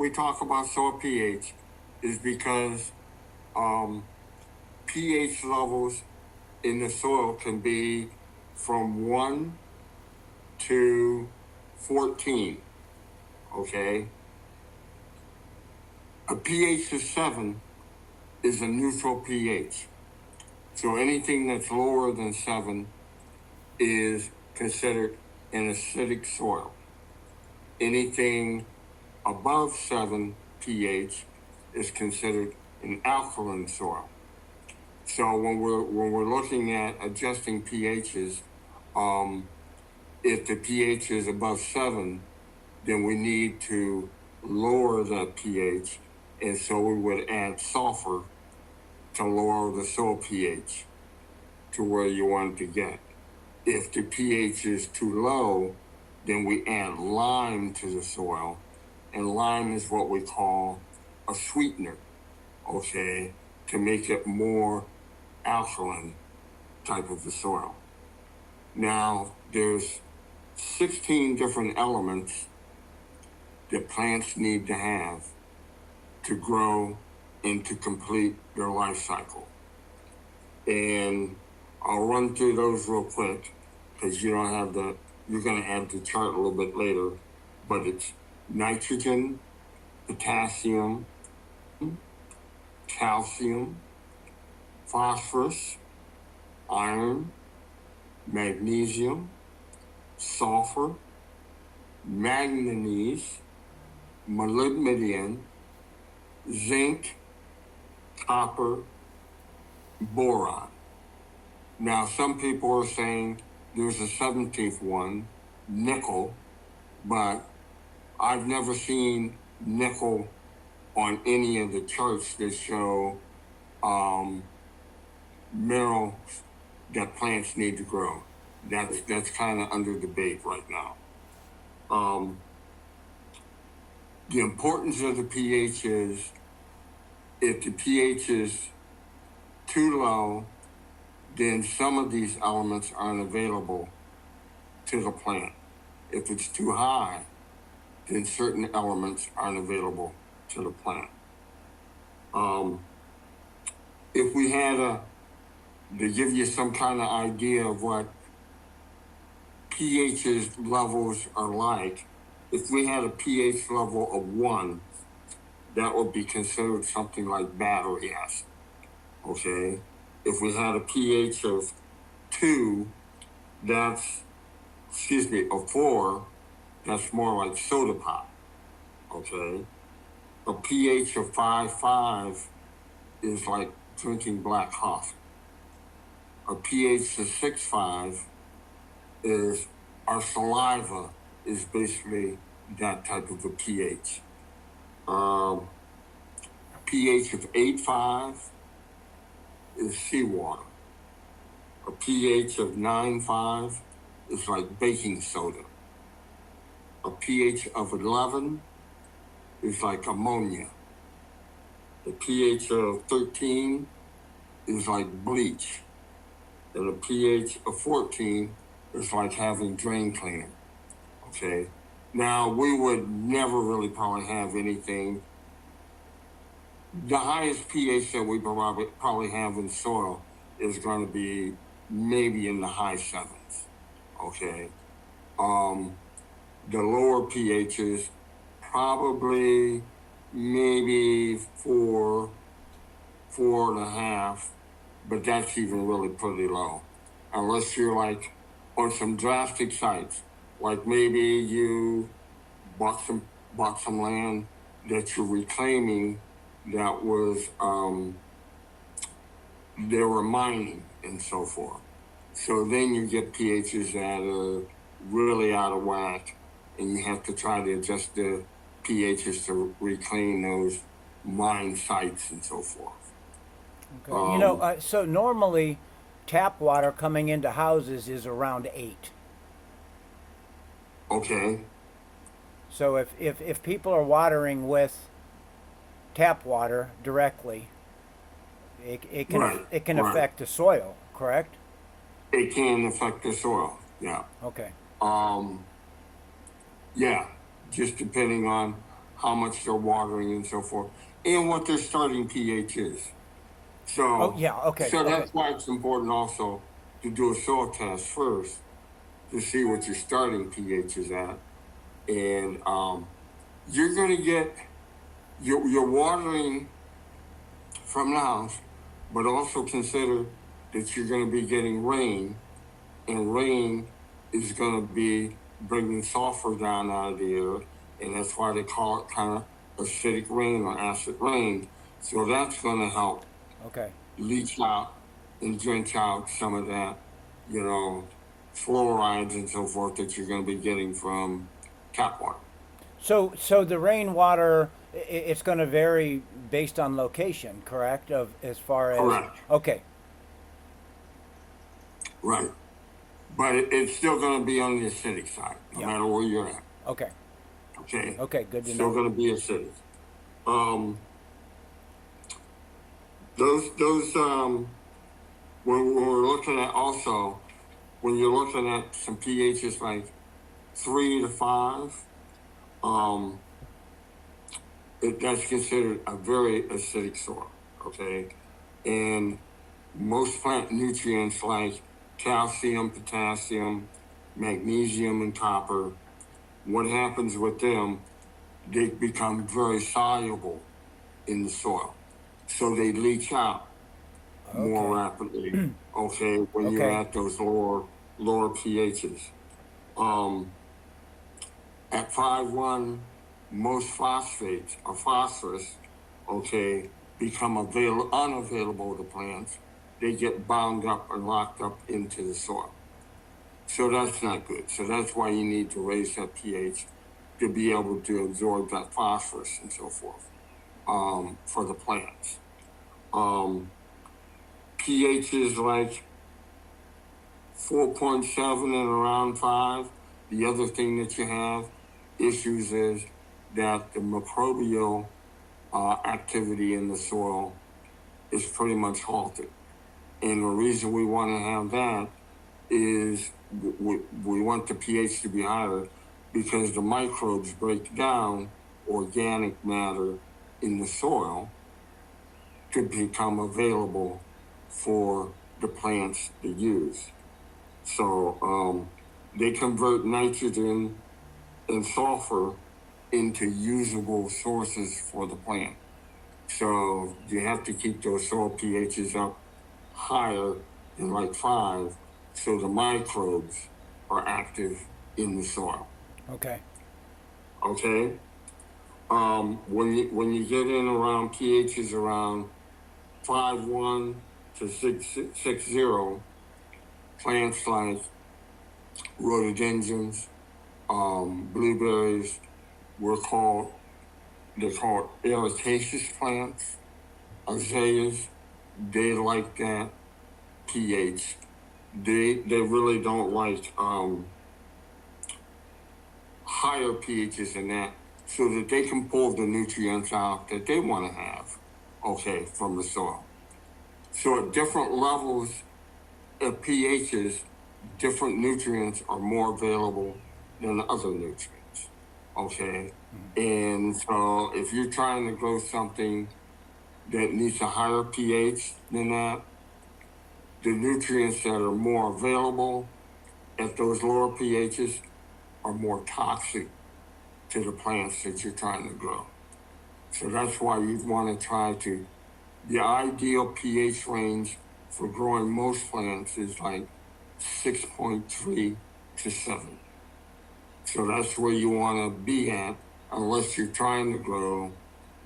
we talk about soil pH is because pH levels in the soil can be from 1 to 14, okay? A pH of 7 is a neutral pH. So anything that's lower than 7 is considered an acidic soil. Anything above 7 pH is considered an alkaline soil. So when we're looking at adjusting pHs, if the pH is above 7, then we need to lower that pH, and so we would add sulfur to lower the soil pH to where you want it to get. If the pH is too low, then we add lime to the soil, and lime is what we call a sweetener, okay, to make it more alkaline type of the soil. Now, there's 16 different elements that plants need to have to grow and to complete their life cycle. And I'll run through those real quick because you're going to add the chart a little bit later, but it's nitrogen, potassium, calcium, phosphorus, iron, magnesium, sulfur, manganese, molybdenum, zinc, copper, boron. Now, some people are saying there's a 17th one, nickel, but I've never seen nickel on any of the charts that show minerals that plants need to grow. That's kind of under debate right now. The importance of the pH is if the pH is too low, then some of these elements aren't available to the plant. If it's too high, then certain elements aren't available to the plant. If we had to give you some kind of idea of what pH levels are like, if we had a pH level of 1, that would be considered something like battery acid, okay? If we had a pH of 2, of 4, that's more like soda pop, okay? A pH of 5.5 is like drinking black coffee. A pH of 6.5 is our saliva is basically that type of a pH. pH of 8.5 is seawater. A pH of 9.5 is like baking soda. A pH of 11 is like ammonia. The pH of 13 is like bleach. And a pH of 14 is like having drain cleaner, okay? Now, we would never really probably have anything. The highest pH that we probably have in soil is going to be maybe in the high 7s, okay? The lower pHs, probably maybe 4, 4.5, but that's even really pretty low. Unless you're like on some drastic sites, like maybe you bought some land that you're reclaiming that was, they were mining and so forth. So then you get pHs that are really out of whack, and you have to try to adjust the pHs to reclaim those mine sites and so forth. Okay. So normally tap water coming into houses is around 8. Okay. So if people are watering with tap water directly, it can affect the soil, correct? It can affect the soil, yeah. Okay. Yeah, just depending on how much they're watering and so forth, and what their starting pH is. So, Oh yeah. Okay. so Okay. that's why it's important also to do a soil test first to see what your starting pH is at, and you're going to get your watering from the house, but also consider that you're going to be getting rain, and rain is going to be bringing sulfur down out of the air, and that's why they call it kind of acidic rain or acid rain. So that's going to help Okay. leach out and drench out some of that, you know, fluorides and so forth that you're going to be getting from tap water. So the rainwater, it's going to vary based on location, correct? Of as far as Correct. okay. Right. But it's still going to be on the acidic side, no Yeah. matter where you're at. Okay. Okay. Okay. Good to Still know. going to be acidic. Um, those when we're looking at also, when you're looking at some pHs like 3 to 5, um, that's considered a very acidic soil. Okay. And most plant nutrients like calcium, potassium, magnesium, and copper, what happens with them, they become very soluble in the soil. So they leach out more Okay. rapidly, okay, when you're Okay. at those lower pHs. Um, at 5.1, most phosphates or phosphorus, okay, become unavailable to plants. They get bound up and locked up into the soil. So that's not good. So that's why you need to raise that pH to be able to absorb that phosphorus and so forth for the plants. pH is like 4.7 and around 5. The other thing that you have issues is that the microbial activity in the soil is pretty much halted. And the reason we want to have that is we want the pH to be higher because the microbes break down organic matter in the soil to become available for the plants to use. So they convert nitrogen and sulfur into usable sources for the plant. So you have to keep those soil pHs up higher than like 5 so the microbes are active in the soil. Okay. Okay? When you get in around pHs around 5.1 to 6.0, plants like rhododendrons, blueberries, they're called ericaceous plants, azaleas. They like that pH. They really don't like higher pHs than that, so that they can pull the nutrients out that they want to have, okay, from the soil. So at different levels of pHs, different nutrients are more available than other nutrients, okay? And so if you're trying to grow something that needs a higher pH than that, the nutrients that are more available at those lower pHs are more toxic to the plants that you're trying to grow. So that's why you'd want to the ideal pH range for growing most plants is like 6.3 to 7. So that's where you want to be at, unless you're trying to grow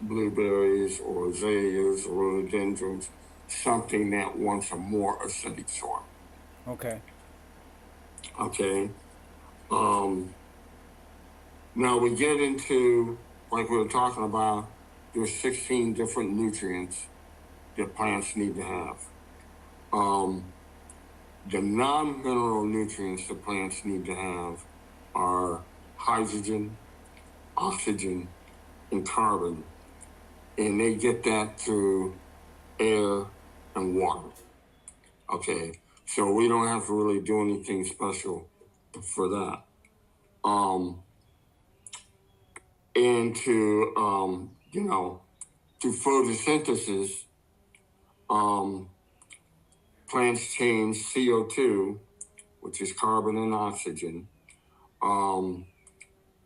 blueberries or azaleas or rhododendrons, something that wants a more acidic soil. Okay. Okay. Um, Now we get into, like we were talking about, there's 16 different nutrients that plants need to have. The non-mineral nutrients that plants need to have are hydrogen, oxygen, and carbon. And they get that through air and water. Okay, so we don't have to really do anything special for that. Um, and to to photosynthesis, plants change CO2, which is carbon and oxygen, um,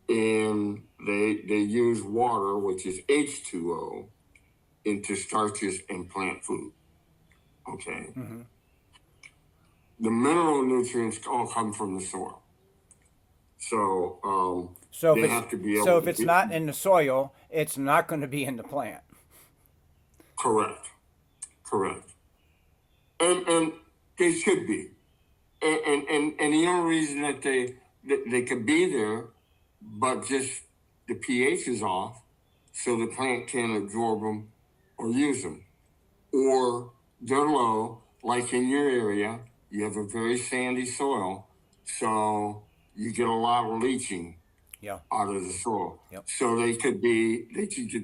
and they use water, which is H2O, into starches and plant food. Okay. Mm-hmm. The mineral nutrients all come from the soil. So So they have to be able if to it's be not in the soil, it's not going to be in the plant. correct. Correct. And they should be. And the only reason that they could be there, but just the pH is off, so the plant can't absorb them or use them, or they're low. Like in your area, you have a very sandy soil, so you get a lot of leaching Yeah. out of the soil. Yep. So they could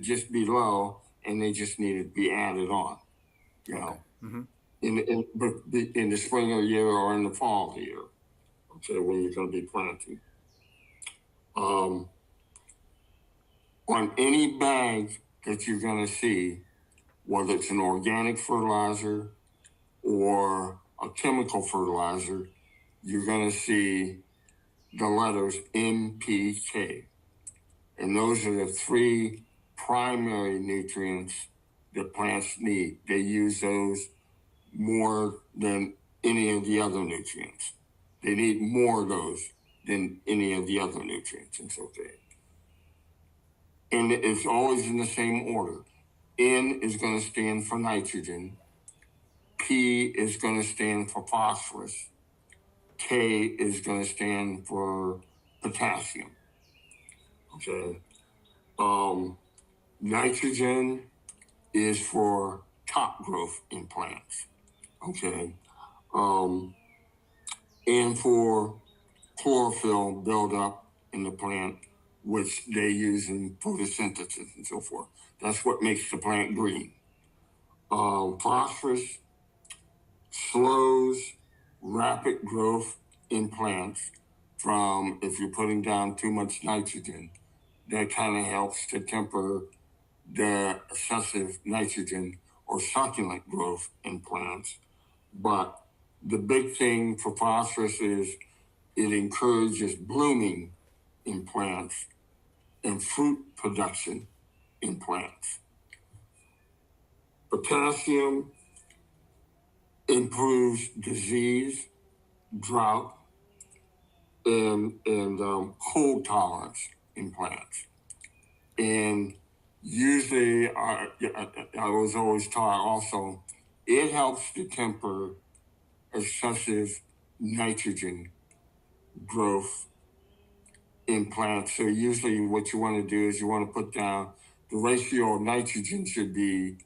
just be low, and they just need to be added on. You Okay. know, Mm-hmm. in the spring of the year or in the fall of the year. Okay, when you're going to be planting. Um, on any bag that you're going to see, whether it's an organic fertilizer or a chemical fertilizer, you're going to see the letters NPK. And those are the three primary nutrients that plants need. They use those more than any of the other nutrients. They need more of those than any of the other nutrients and so forth. And it's always in the same order. N is going to stand for nitrogen. P is going to stand for phosphorus. K is going to stand for potassium. Okay. Nitrogen is for top growth in plants. Okay. And for chlorophyll buildup in the plant, which they use in photosynthesis and so forth. That's what makes the plant green. Phosphorus slows rapid growth in plants from if you're putting down too much nitrogen. That kind of helps to temper the excessive nitrogen or succulent growth in plants. But the big thing for phosphorus is it encourages blooming in plants and fruit production in plants. Potassium improves disease, drought, and cold tolerance in plants. And usually, I was always taught also, it helps to temper excessive nitrogen growth in plants. So usually what you want to do is you want to put down the ratio of nitrogen should be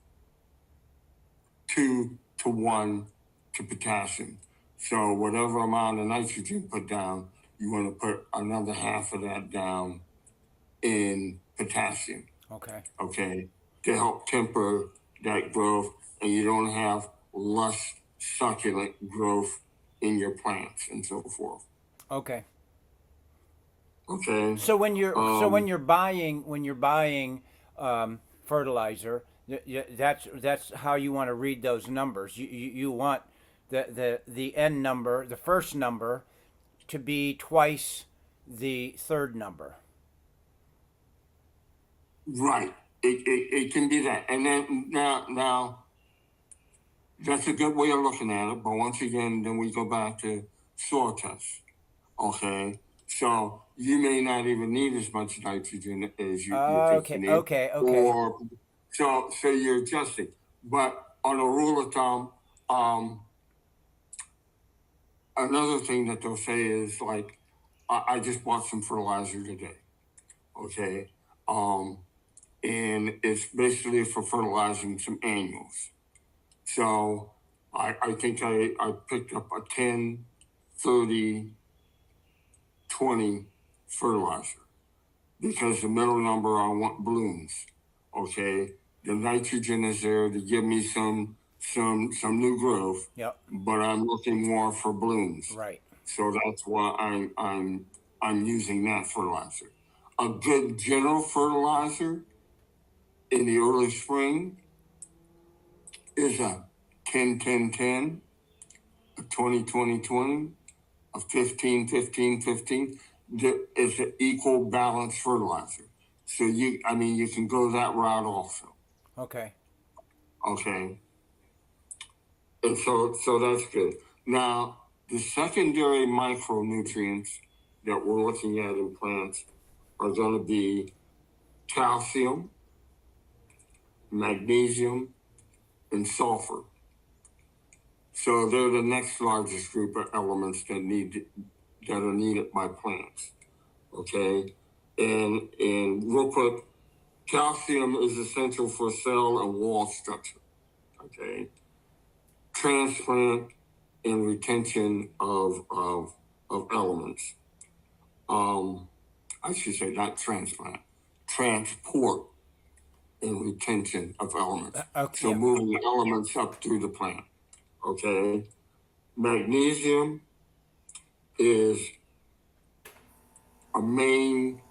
2 to 1 to potassium. So whatever amount of nitrogen put down, you want to put another half of that down in potassium. Okay. Okay, to help temper that growth, and you don't have less succulent growth in your plants and so forth. Okay. Okay. So when you're buying fertilizer, that's how you want to read those numbers. You want the N number, the first number, to be twice the third number. Right. It can be that. And then now that's a good way of looking at it. But once again, then we go back to soil tests. Okay. So you may not even need as much nitrogen as you think you Okay. need. Okay. Okay. Or so you're adjusting. But on a rule of thumb, another thing that they'll say is like, I just bought some fertilizer today. Okay. And it's basically for fertilizing some annuals. So I think I picked up a 10, 30, 20 fertilizer because the middle number I want blooms. Okay. The nitrogen is there to give me some new growth. Yep. But I'm looking more for blooms. Right. So that's why I'm using that fertilizer. A good general fertilizer in the early spring is a 10-10-10, a 20-20-20, a 15-15-15. It's an equal balance fertilizer. So you can go that route also. Okay. Okay. And so that's good. Now, the secondary micronutrients that we're looking at in plants are going to be calcium, magnesium, and sulfur. So they're the next largest group of elements that are needed by plants. Okay, and real quick, calcium is essential for cell and wall structure. Okay, transplant and retention of elements. I should say not transplant, transport and retention of elements. Okay. So moving elements up through the plant. Okay, magnesium is a main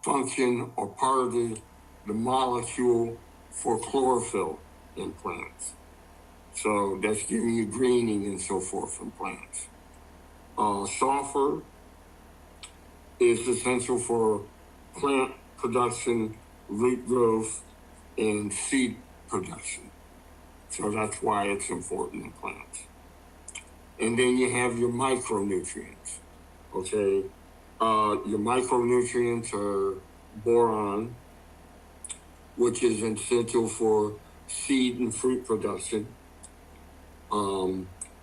function or part of the molecule for chlorophyll in plants. So that's giving you greening and so forth in plants. Sulfur is essential for plant production, root growth, and seed production. So that's why it's important in plants. And then you have your micronutrients. Okay, your micronutrients are boron, which is essential for seed and fruit production.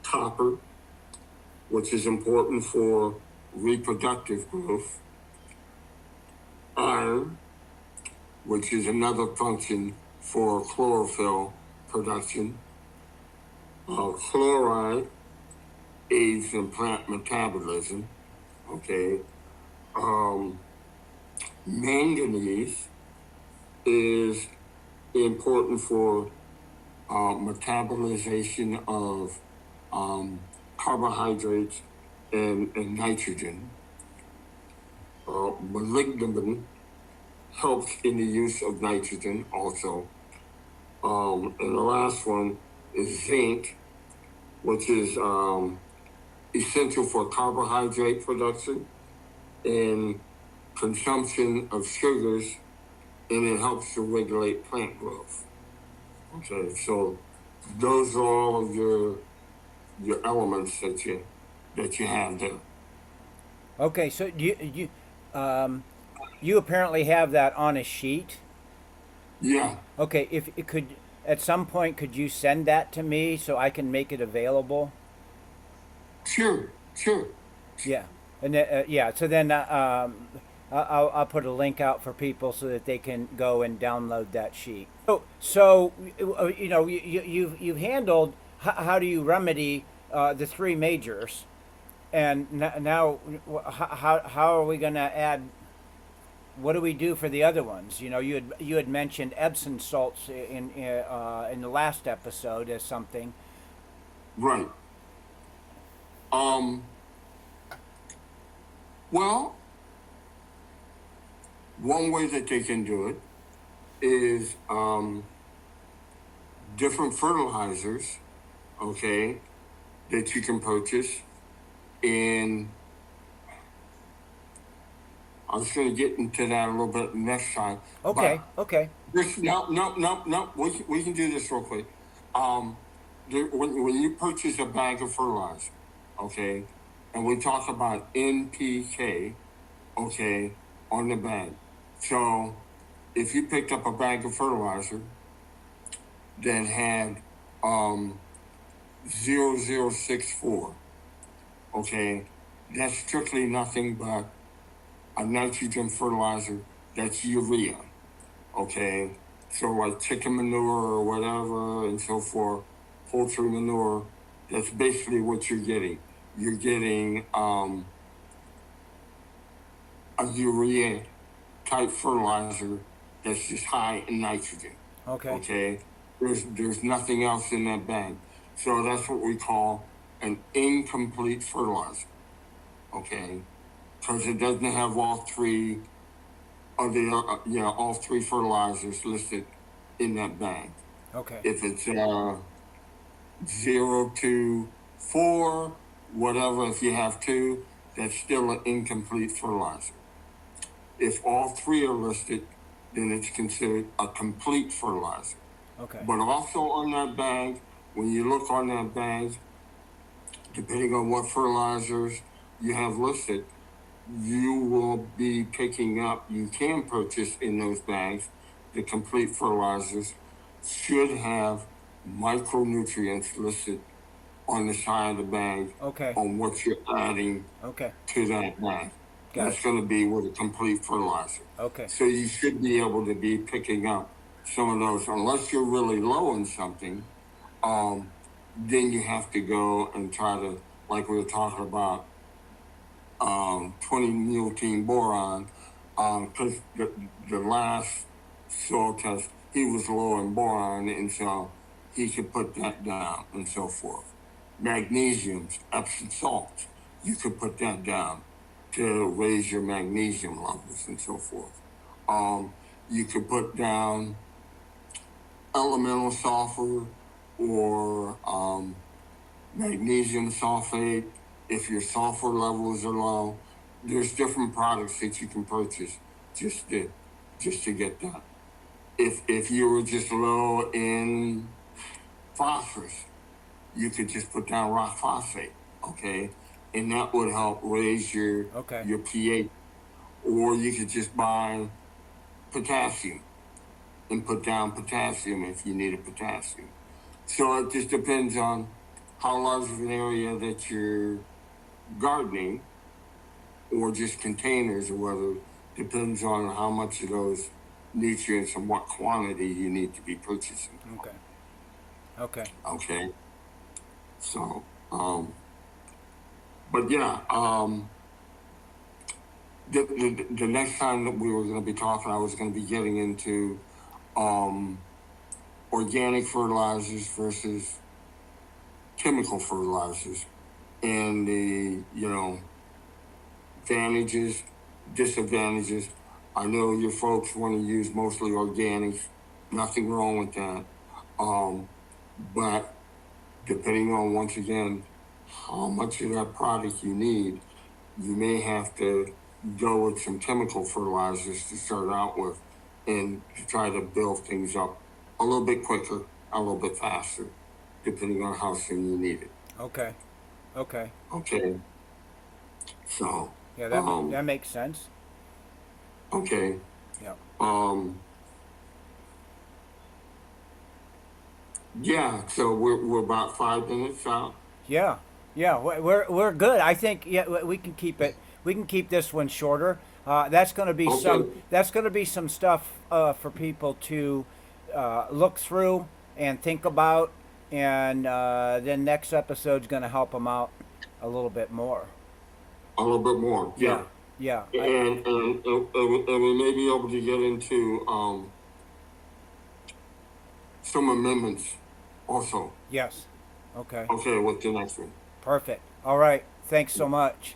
Copper, which is important for reproductive growth. Iron, which is another function for chlorophyll production. Chloride aids in plant metabolism. Okay. Manganese is important for metabolization of carbohydrates and nitrogen. Molybdenum helps in the use of nitrogen also. And the last one is zinc, which is essential for carbohydrate production and consumption of sugars, and it helps to regulate plant growth. Okay, so those are all of your elements that you have there. Okay, so you apparently have that on a sheet. Yeah, Okay, if it could at some point could you send that to me so I can make it available? sure. Yeah, and yeah. So then I'll put a link out for people so that they can go and download that sheet. So you know you've handled how do you remedy the three majors, and now how are we going to add? What do we do for the other ones? You know, you had mentioned Epsom salts in the last episode as something. Right. Well, one way that they can do it is different fertilizers, okay, that you can purchase. And I was going to get into that a little bit next time. Okay. Okay. No. We can do this real quick. When you purchase a bag of fertilizer, okay, and we talk about NPK, okay, on the bag. So if you picked up a bag of fertilizer that had 0064, okay, that's strictly nothing but a nitrogen fertilizer that's urea, okay? So like chicken manure or whatever and so forth, poultry manure, that's basically what you're getting. You're getting a urea type fertilizer that's just high in nitrogen. Okay. Okay. There's nothing else in that bag. So that's what we call an incomplete fertilizer. Okay. Because it doesn't have all three Are the yeah, all three fertilizers listed in that bag. Okay. If it's 0 to 4, whatever, if you have two, that's still an incomplete fertilizer. If all three are listed, then it's considered a complete fertilizer. Okay. But also on that bag, when you look on that bag, depending on what fertilizers you have listed, you will be picking up, you can purchase in those bags, the complete fertilizers should have micronutrients listed on the side of the bag Okay. on what you're adding Okay. to that bag. Got That's it. going to be with a complete fertilizer. Okay. So you should be able to be picking up some of those, unless you're really low on something. Then you have to go and try to, like we were talking about, 20 mule team boron, because the last soil test, he was low in boron, and so he could put that down and so forth. Magnesiums, Epsom salts, you could put that down to raise your magnesium levels and so forth. You could put down elemental sulfur or magnesium sulfate if your sulfur levels are low. There's different products that you can purchase just to get that. If you were just low in phosphorus, you could just put down rock phosphate, okay? And that would help raise Okay. your pH. Or you could just buy potassium and put down potassium if you needed potassium. So it just depends on how large of an area that you're gardening or just containers, or whether depends on how much of those nutrients and what quantity you need to be purchasing. Okay. Okay. Okay. So, but yeah, the next time that we were going to be talking, I was going to be getting into organic fertilizers versus chemical fertilizers and the, advantages, disadvantages. I know your folks want to use mostly organics. Nothing wrong with that. But depending on, once again, how much of that product you need, you may have to go with some chemical fertilizers to start out with and to try to build things up a little bit quicker, a little bit faster, depending on how soon you need it. Okay. Okay. Okay. So, Yeah, um, that makes sense. okay. Yeah. Yeah, so we're about 5 minutes out. Yeah. Yeah. We're good. I think we can keep it. We can keep this one shorter. That's going to be some. Okay. That's going to be some stuff for people to look through and think about, and then next episode's going to help them out a little bit more. A little bit more. Yeah. Yeah. Yeah. And we may be able to get into some amendments also. Yes. Okay. Okay, with the next one. Perfect. All right. Thanks so much.